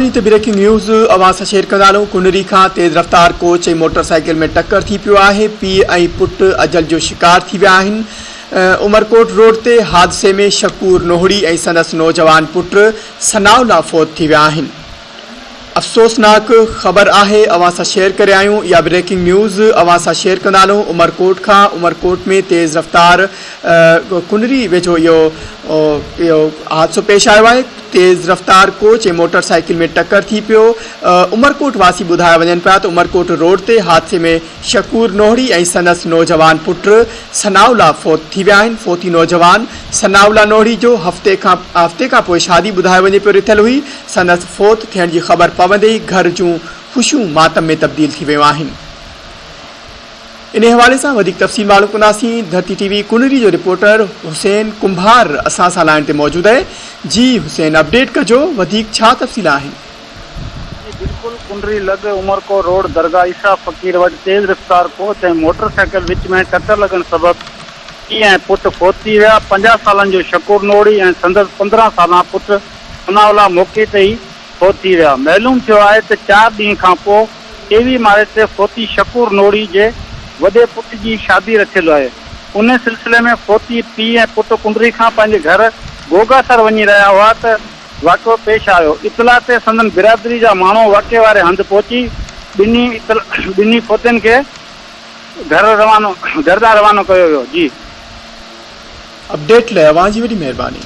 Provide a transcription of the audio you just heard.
Breaking news अवां सां share कंदा हलूं। कुनरी खां तेज़ रफ़्तार कोच ऐं मोटरसाइकिल में टक्कर थी पियो आहे। पीउ ऐं पुटु अजल जो शिकार थी विया आहिनि। उमरकोट रोड ते हादसे में शकूर नोहड़ी ऐं संदसि नौजवान पुटु सनाउला फौत थी विया आहिनि। अफ़सोसनाक ख़बर आहे, अवां सां शेयर करे आहियूं। इहा ब्रेकिंग न्यूज़ अवां सां शेयर कंदा हलूं। उमरकोट में तेज़ रफ़्तार कुनरी वेझो इहो हादसो पेश आयो आहे। तेज़ रफ़्तार कोच ऐं मोटरसाइकिल में टक्कर थी पियो। उमरकोट वासी ॿुधाया वञनि पिया त उमरकोट रोड ते हादसे में शकूर नोहड़ी ऐं संदसि नौजवान पुटु सनाउला फौत थी विया आहिनि। फोती नौजवान सनाउला नोहड़ी जो हफ़्ते खां पोइ शादी ॿुधायो वञे पियो रिथियल हुई। संदसि फौत थियण जी ख़बर पवंदे ई घर जूं ख़ुशियूं मातम में तब्दील थी वियूं आहिनि। इन हवाले सां वधीक तफ़सील मालूम कंदासीं। धरती टीवी कुनरी जो रिपोर्टर हुसैन कुंभार असां सां लाइन ते मौजूदु आहे। जी हुसैन, अपडेट कजो, वधीक छा तफ़सील आहिनि? बिल्कुल कुनरी लग उमरकोट रोड दरगाह ईसा फ़कीर वटि तेज़ रफ़्तार कोच ऐं मोटरसाइकिल विच में टक्कर लॻण सबबि पीउ ऐं पुटु फौत थी विया। 50 सालनि जो शकूर नोहड़ी ऐं संदसि 15 साला पुटु सनाउला मौक़े ते ई फौत थी विया। मालूम थियो आहे त 4 ॾींहं खां पोइ 23 मार्च ते फोती शकूर नोहड़ी जे वॾे पुट जी शादी रखियल आहे। उन सिलसिले में फोती पीउ ऐं पुटु कुंडरी खां पंहिंजे घर गोगासर वञी रहिया हुआ त वाक़ियो पेश आयो। इतला ते संदन बिरादरी जा माण्हू वाक़े वारे हंधि पहुची ॿिन्ही फोतियुनि खे घर ॾांहुं रवानो कयो वियो। जी, अपडेट लाइ अवां जी वॾी महिरबानी।